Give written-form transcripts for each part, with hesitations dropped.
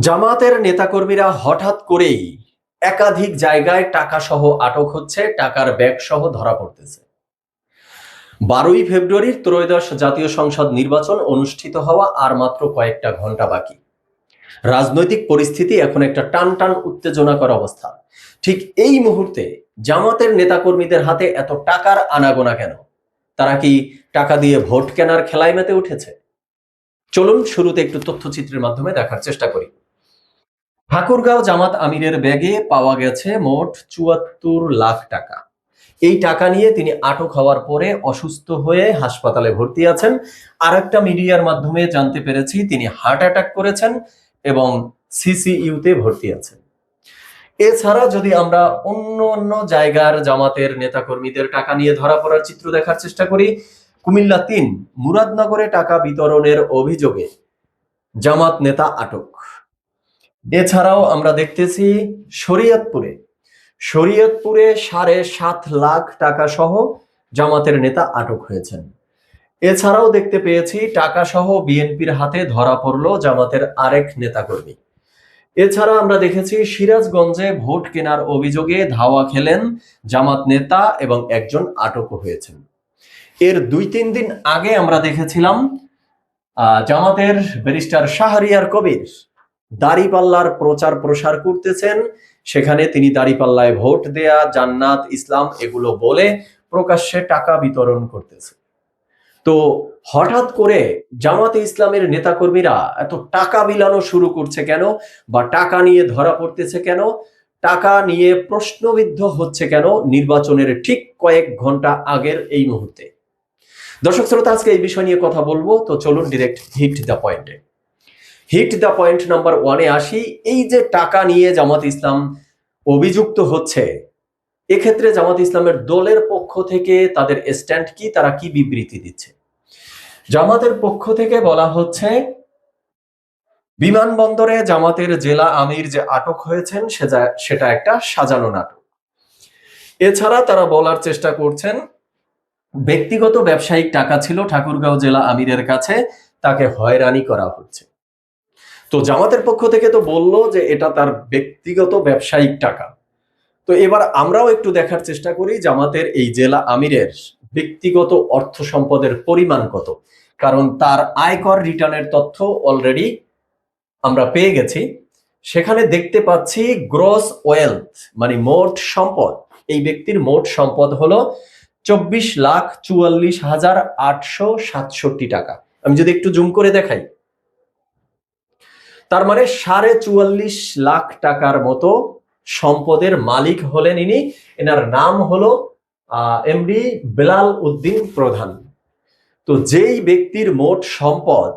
জামায়াতের নেতাকর্মীরা হঠাৎ করেই একাধিক জায়গায় টাকা সহ আটক হচ্ছে, টাকার ব্যাগ সহ ধরা পড়তেছে। 12ই ফেব্রুয়ারির ত্রয়োদশ জাতীয় সংসদ নির্বাচন অনুষ্ঠিত হওয়া আর মাত্র কয়েকটা ঘন্টা বাকি। রাজনৈতিক পরিস্থিতি এখন একটা টান টান উত্তেজনাকর অবস্থা। ঠিক এই মুহূর্তে জামাতের নেতাকর্মীদের হাতে এত টাকার আনাগোনা কেন? তারা কি টাকা দিয়ে ভোট কেনার খেলায় মেতে উঠেছে? চলুন শুরুতে একটু তথ্যচিত্রের মাধ্যমে দেখার চেষ্টা করি। ঠাকুরগাঁও জামাত আমিরের ব্যাগে পাওয়া গেছে মোট ৭৪ লাখ টাকা। এই টাকা নিয়ে তিনি আটক হওয়ার পরে অসুস্থ হয়ে হাসপাতালে ভর্তি আছেন। আরেকটা মিডিয়ার মাধ্যমে জানতে পেরেছি তিনি হার্ট অ্যাটাক করেছেন এবং সিসিইউতে ভর্তি আছেন। এছাড়া যদি আমরা অন্য জায়গার জামাতের নেতাকর্মীদের টাকা নিয়ে ধরা পড়ার চিত্র দেখার চেষ্টা করি, কুমিল্লা ৩ মুরাদনগরে টাকা বিতরণের অভিযোগে জামাত নেতা আটক। এছাড়াও আমরা দেখতেছি শরীয়তপুরে ৭.৫ লাখ টাকা সহ জামাতের নেতা আটক হয়েছেন। এছাড়াও দেখতে পেয়েছি টাকা সহ বিএনপির হাতে ধরা পড়ল জামাতের আরেক নেতাকর্মী। এছাড়া আমরা দেখেছি সিরাজগঞ্জে ভোট কেনার অভিযোগে ধাওয়া খেলেন জামাত নেতা এবং একজন আটকও হয়েছেন। এর ২-৩ দিন আগে আমরা দেখেছিলাম জামাতের ব্যারিস্টার শাহরিয়ার কবির দাড়িপাল্লার প্রচার প্রসার করতেছেন। সেখানে তিনি দাড়িপাল্লায় ভোট দেয়া, জান্নাত, ইসলাম এগুলো বলে প্রকাশ্যে টাকা বিতরণ করতেছে। তো হঠাৎ করে জামাতে ইসলামের নেতাকর্মীরা এত টাকা বিলানো শুরু করছে কেন, বা টাকা নিয়ে ধরা পড়তেছে কেন, টাকা নিয়ে প্রশ্নবিদ্ধ হচ্ছে কেন নির্বাচনের ঠিক কয়েক ঘন্টা আগের এই মুহূর্তে? দর্শক শ্রোতা, আজকে এই বিষয় নিয়ে কথা বলবো। তো চলুন ডিরেক্ট হিট দ্য পয়েন্টে। হিট দ্য পয়েন্ট নাম্বার 1-এ আসি। এই যে টাকা নিয়ে জামাত ইসলাম অভিযুক্ত হচ্ছে, এক্ষেত্রে জামাত ইসলামের দলের পক্ষ থেকে তাদের স্ট্যান্ড কি, তারা কি বিবৃতি দিচ্ছে? জামাতের পক্ষ থেকে বলা হচ্ছে বিমানবন্দরে জামাতের জেলা আমির যে আটক হয়েছেন সেটা একটা সাজানো নাটক। এছাড়া তারা বলার চেষ্টা করছেন ব্যক্তিগত ব্যবসায়িক টাকা ছিল ঠাকুরগাঁও জেলা আমিরের কাছে, তাকে হয়রানি করা হচ্ছে। তো জামাতের পক্ষ থেকে তো বললো যে এটা তার ব্যক্তিগত ব্যবসায়িক টাকা। তো এবার আমরাও একটু দেখার চেষ্টা করি জামাতের এই জেলা আমিরের ব্যক্তিগত অর্থ সম্পদের পরিমাণ কত, কারণ তার আয়কর রিটার্নের তথ্য অলরেডি আমরা পেয়ে গেছি। সেখানে দেখতে পাচ্ছি গ্রস ওয়েলথ মানে মোট সম্পদ, এই ব্যক্তির মোট সম্পদ হলো 24,44,867 টাকা। আমি যদি একটু জুম করে দেখাই, তার মানে 44.5 লাখ টাকার মতো সম্পদের মালিক হলেন ইনি। এনার নাম হলো এমডি বেলাল উদ্দিন প্রধান। তো যেই ব্যক্তির মোট সম্পদ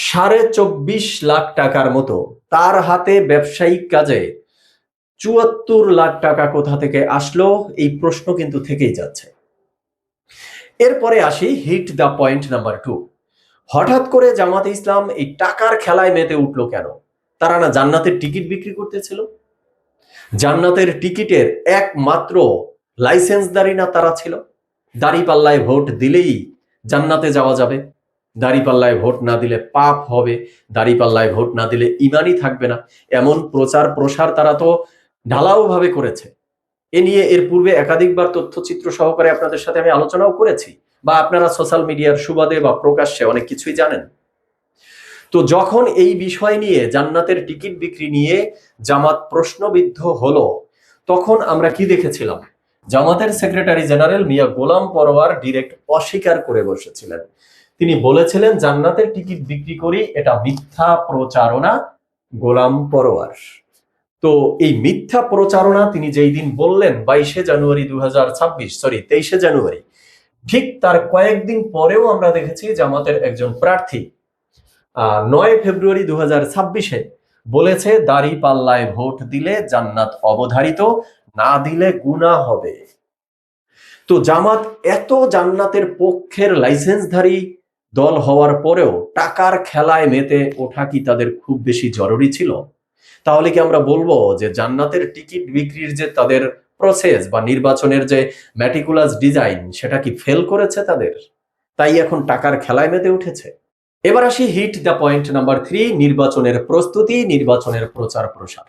24.5 লাখ টাকার মতো, তার হাতে ব্যবসায়িক কাজে 74 লাখ টাকা কোথা থেকে আসলো, এই প্রশ্ন কিন্তু থেকেই যাচ্ছে। এরপরে আসি হিট দ্য পয়েন্ট নাম্বার 2। হঠাৎ করে জামাতে ইসলাম এই টাকার খেলায় মেতে উঠলো কেন? তারা না জান্নাতের টিকিট বিক্রি করতেছিল? জান্নাতের টিকিটের একমাত্র লাইসেন্সদারি না তারা ছিল? দাড়িপাল্লায় ভোট দিলেই জান্নাতে যাওয়া যাবে, দাড়িপাল্লায় ভোট না দিলে পাপ হবে, দাড়িপাল্লায় ভোট না দিলে ইমানই থাকবে না, এমন প্রচার প্রসার তারা তো ঢালাও ভাবে করেছে। এ নিয়ে এর পূর্বে একাধিকবার তথ্যচিত্র সহকারে আপনাদের সাথে আমি আলোচনাও করেছি, বা আপনারা সোশ্যাল মিডিয়ার সুবাদে বা প্রকাশ্যে অনেক কিছুই জানেন। তো যখন এই বিষয় নিয়ে জান্নাতের টিকিট বিক্রি নিয়ে জামাত প্রশ্নবিদ্ধ হলো, তখন আমরা কি দেখেছিলাম? জামাতের সেক্রেটারি জেনারেল মিয়া গোলাম পরোয়ার ডিরেক্ট অস্বীকার করে বসেছিলেন। তিনি বলেছিলেন জান্নাতের টিকিট বিক্রি করি, এটা মিথ্যা প্রচারণা। গোলাম পরোয়ার তো এই মিথ্যা প্রচারণা তিনি যেই দিন বললেন 22 জানুয়ারি 23 জানুয়ারি, ঠিক তার কয়েকদিন পরেও আমরা দেখেছি জামাতের একজন প্রার্থী 9 ফেব্রুয়ারি 2026 বলেছে দাড়িপাল্লায় ভোট দিলে জান্নাত অবধারিত, না দিলে গুনাহ হবে। তো জামাত এত জান্নাতের পক্ষের লাইসেন্সধারী দল হওয়ার পরেও টাকার খেলায় মেতে ওঠা কি তাদের খুব বেশি জরুরি ছিল? তাহলে কি আমরা বলবো যে জান্নাতের টিকিট বিক্রির যে তাদের প্রসেস বা নির্বাচনের যে ম্যাটিকুলাস ডিজাইন, সেটা কি ফেল করেছে তাদের, তাই এখন টাকার খেলায় মেতে উঠেছে? এবার আসি হিট দ্য পয়েন্ট নাম্বার 3, নির্বাচনের প্রস্তুতি, নির্বাচনের প্রচার প্রসার।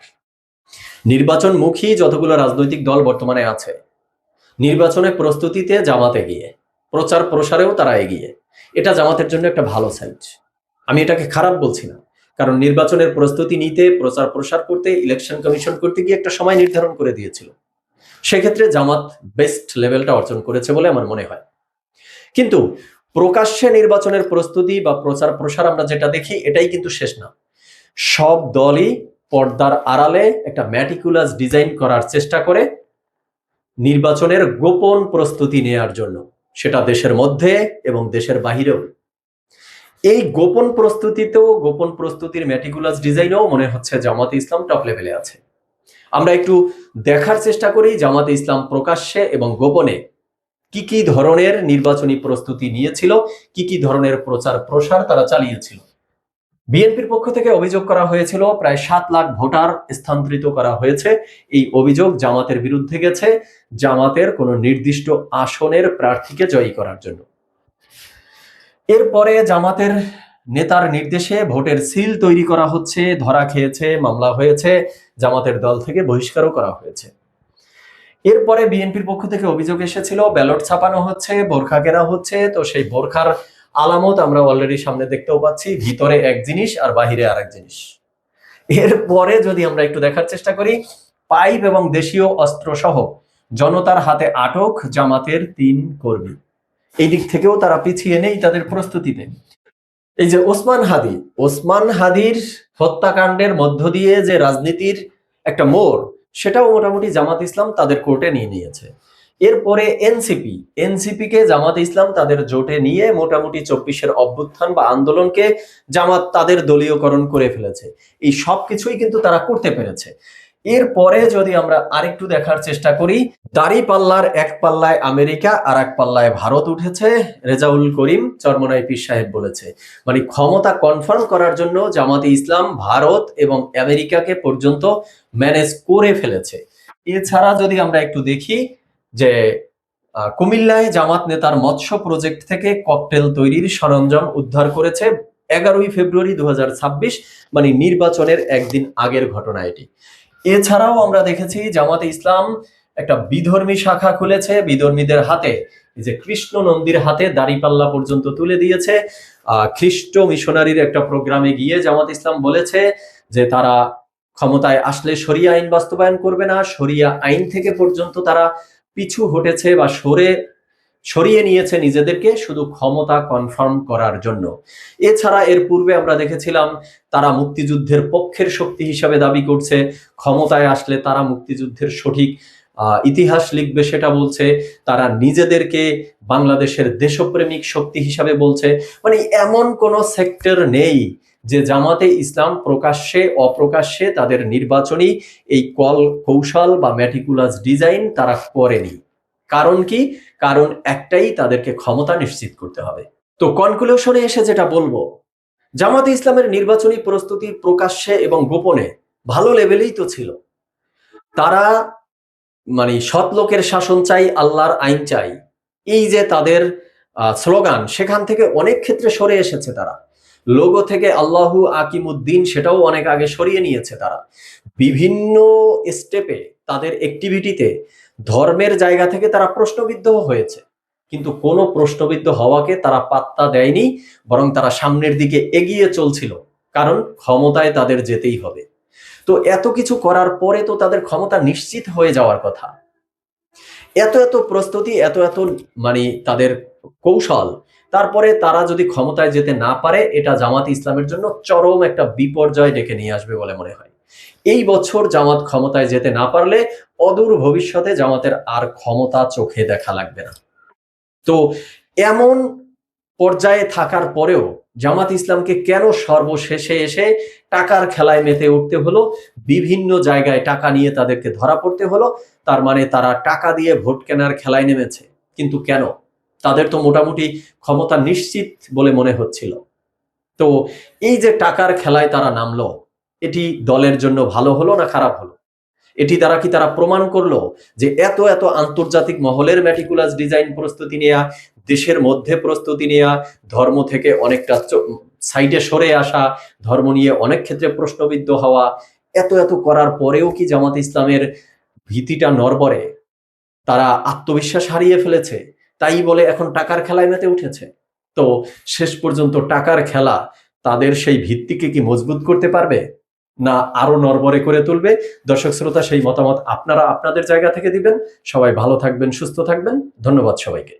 নির্বাচনমুখী যতগুলো রাজনৈতিক দল বর্তমানে আছে, নির্বাচনের প্রস্তুতিতে জামাত এগিয়ে, প্রচার প্রসারেও তারা এগিয়ে। এটা জামাতের জন্য একটা ভালো সাইড, আমি এটাকে খারাপ বলছি না। কারণ নির্বাচনের প্রস্তুতি নিতে, প্রচার প্রসার করতে, ইলেকশন কমিশন করতে গিয়ে একটা সময় নির্ধারণ করে দিয়েছিল। সেক্ষেত্রে জামাত বেস্ট লেভেলটা অর্জন করেছে বলে আমার মনে হয়। কিন্তু প্রকাশ্যে নির্বাচনের প্রস্তুতি বা প্রচার প্রসার আমরা যেটা দেখি, এটাই কিন্তু শেষ না। সব দলই পর্দার আড়ালে একটা ম্যাটিকুলাস ডিজাইন করার চেষ্টা করে নির্বাচনের গোপন প্রস্তুতি নেয়ার জন্য, সেটা দেশের মধ্যে এবং দেশের বাহিরেও। এই গোপন প্রস্তুতিতেও, গোপন প্রস্তুতির ম্যাটিকুলাস ডিজাইনেও মনে হচ্ছে জামাতে ইসলাম টপ লেভেলে আছে। আমরা একটু দেখার চেষ্টা করি জামাতে ইসলাম প্রকাশ্যে এবং গোপনে কি কি ধরনের নির্বাচনী প্রস্তুতি নিয়েছিল, কি কি ধরনের প্রচার প্রসার তারা চালিয়েছিল। বিএনপির পক্ষ থেকে অভিযোগ করা হয়েছিল প্রায় 7 লাখ ভোটার স্থানান্তরিত করা হয়েছে। এই অভিযোগ জামাতের বিরুদ্ধে গেছে, জামাতের কোনো নির্দিষ্ট আসনের প্রার্থীকে জয়ী করার জন্য। এরপরে জামাতের নেতার নির্দেশে ভোটের সিল তৈরি করা হচ্ছে, ধরা খেয়েছে, মামলা হয়েছে, জামাতের দল থেকে বহিষ্কারও করা হয়েছে। এরপরে বিএনপির পক্ষ থেকে অভিযোগ এসেছিল ব্যালট ছাপানো হচ্ছে, বোরখা কেনা হচ্ছে। তো সেই বোরখার আলামত আমরা অলরেডি সামনে দেখতেও পাচ্ছি, ভিতরে এক জিনিস আর বাহিরে আরেক জিনিস। এরপরে যদি আমরা একটু দেখার চেষ্টা করি, পাইপ এবং দেশীয় অস্ত্র সহ জনতার হাতে আটক জামাতের 3 কর্মী। এই দিক থেকেও তারা পিছিয়ে নেই তাদের প্রস্তুতিতে। এই যে ওসমান হাদির হত্যাকাণ্ডের মধ্য দিয়ে যে রাজনীতির একটা মোড়, সেটাও মোটামুটি জামাত ইসলাম তাদের কোর্টে নিয়ে নিয়েছে। এরপরে এনসিপি কে জামাত ইসলাম তাদের জোটে নিয়ে মোটামুটি 24-এর অভ্যুত্থান বা আন্দোলনকে জামাত তাদের দলীয়করণ করে ফেলেছে। এই সবকিছুই কিন্তু তারা করতে পেরেছে। এরপরে যদি আমরা আরেকটু দেখার চেষ্টা করি, দাঁড়িপাল্লার এক পাল্লায় আমেরিকা আর এক পাল্লায় ভারত উঠেছে, রেজাউল করিম চরমনাই পীর সাহেব বলেছে। মানে ক্ষমতা কনফার্ম করার জন্য জামাতে ইসলাম ভারত এবং আমেরিকাকে পর্যন্ত ম্যানেজ করে ফেলেছে। এছাড়া যদি আমরা একটু দেখি যে কুমিল্লায় জামাত নেতার মৎস্য প্রজেক্ট থেকে ককটেল তৈরির সরঞ্জাম উদ্ধার করেছে 11ই ফেব্রুয়ারি 2026, মানে নির্বাচনের একদিন আগের ঘটনা এটি। এছাড়াও আমরা দেখেছি জামাতে ইসলাম একটা বিধর্মী শাখা খুলেছে, বিধর্মীদের হাতে, যে কৃষ্ণ নন্দীর হাতে দাঁড়িপাল্লা পর্যন্ত তুলে দিয়েছে। খ্রিস্ট মিশনারির একটা প্রোগ্রামে গিয়ে জামাত ইসলাম বলেছে যে তারা ক্ষমতায় আসলে শরিয়া আইন বাস্তবায়ন করবে না, শরিয়া আইন থেকে পর্যন্ত তারা পিছু হটেছে বা সরিয়ে নিয়েছে নিজেদেরকে শুধু ক্ষমতা কনফার্ম করার জন্য। এছাড়া এর পূর্বে আমরা দেখেছিলাম তারা মুক্তিযুদ্ধের পক্ষের শক্তি হিসাবে দাবি করছে, ক্ষমতায় আসলে তারা মুক্তিযুদ্ধের সঠিক ইতিহাস লিখবে সেটা বলছে, তারা নিজেদেরকে বাংলাদেশের দেশপ্রেমিক শক্তি হিসাবে বলছে। মানে এমন কোন সেক্টর নেই যে জামাতে ইসলাম প্রকাশ্যে অপ্রকাশ্যে তাদের নির্বাচনী এই কৌশল বা ম্যাটিকুলাস ডিজাইন তারা করেনি। কারণ কি? কারণ একটাই, তাদেরকে ক্ষমতা নিশ্চিত করতে হবে। তো কনক্লুশনে এসে যেটা বলবো, জামাতে ইসলামের নির্বাচনী প্রস্তুতি প্রকাশ্যে এবং গোপনে ভালো লেভেলেই তো ছিল। তারা মানে সৎ লোকের শাসন চাই, আল্লাহর আইন চাই, এই যে তাদের স্লোগান, সেখান থেকে অনেক ক্ষেত্রে সরে এসেছে তারা। লোগো থেকে আল্লাহু আকিমুদ্দিন সেটাও অনেক আগে সরিয়ে নিয়েছে তারা। বিভিন্ন স্টেপে তাদের অ্যাক্টিভিটিতে ধর্মের জায়গা থেকে তারা প্রশ্নবিদ্ধ হয়েছে, কিন্তু কোনো প্রশ্নবিদ্ধ হওয়াকে তারা পাত্তা দেয়নি, বরং তারা সামনের দিকে এগিয়ে চলছিল, কারণ ক্ষমতায় তাদের যেতেই হবে। তো এত কিছু করার পরে তো তাদের ক্ষমতা নিশ্চিত হয়ে যাওয়ার কথা। এত এত প্রস্তুতি, এত এত মানে তাদের কৌশল, তারপরে তারা যদি ক্ষমতায় যেতে না পারে, এটা জামাত ইসলামের জন্য চরম একটা বিপর্যয় ডেকে নিয়ে আসবে বলে মনে হয়। এই বছর জামাত ক্ষমতায় যেতে না পারলে অদূর ভবিষ্যতে জামাতের আর ক্ষমতা চোখে দেখা লাগবে না। তো এমন পর্যায়ে থাকার পরেও জামাত ইসলামকে কেন সর্বশেষে এসে টাকার খেলায় মেতে উঠতে হলো, বিভিন্ন জায়গায় টাকা নিয়ে তাদেরকে ধরা পড়তে হলো? তার মানে তারা টাকা দিয়ে ভোট কেনার খেলায় নেমেছে। কিন্তু কেন? তাদের তো মোটামুটি ক্ষমতা নিশ্চিত বলে মনে হচ্ছিল। তো এই যে টাকার খেলায় তারা নামলো, এটি দলের জন্য ভালো হলো না খারাপ হলো? এটি দ্বারা কি তারা প্রমাণ করলো যে এত এত আন্তর্জাতিক মহলের ম্যাটিকুলাস ডিজাইন প্রস্তুতি নেয়া, দেশের মধ্যে প্রস্তুতি নেয়া, ধর্ম থেকে অনেকটা সাইডে সরে আসা, ধর্ম নিয়ে অনেক ক্ষেত্রে প্রশ্নবিদ্ধ হওয়া, এত এত করার পরেও কি জামাত ইসলামের ভীতিটা নড়বড়ে? তারা আত্মবিশ্বাস হারিয়ে ফেলেছে, তাই বলে এখন টাকার খেলায় মেতে উঠেছে? তো শেষ পর্যন্ত টাকার খেলা তাদের সেই ভিত্তিকে কি মজবুত করতে পারবে, না আরো নড়বড়ে করে তুলবে? দর্শক শ্রোতা, সেই মতামত আপনারা আপনাদের জায়গা থেকে দিবেন। সবাই ভালো থাকবেন, সুস্থ থাকবেন। ধন্যবাদ সবাইকে।